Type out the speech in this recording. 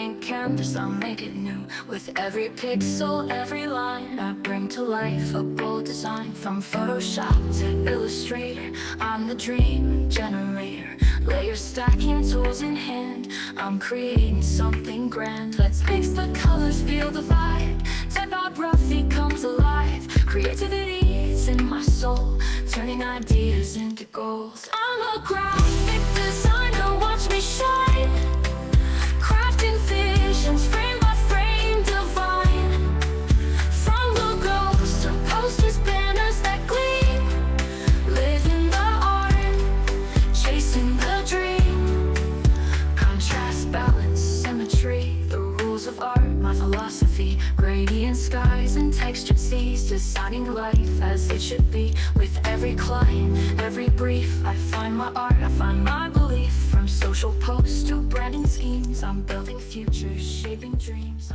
blank canvas, I'll make it new. With every pixel, every line, I bring to life a bold design. From Photoshop to Illustrator, I'm the dream generator. Layers stacking, tools in hand, I'm creating something grand. Let's mix the colors, feel the vibe. Typography comes alive. Creativity is in my soul, turning ideas into gold. I'm a graphic designer, watch me shine. Crafting visions, frame by frame, divine. From logos to posters, banners that gleam. Living the art, chasing the dream. Contrast, balance, symmetry, the rules of art, my philosophy. Gradient skies and textured seas, designing life as it should be. With every client, every brief, I find my art, I find my belief. From social posts to branding schemes, I'm building futures, shaping dreams.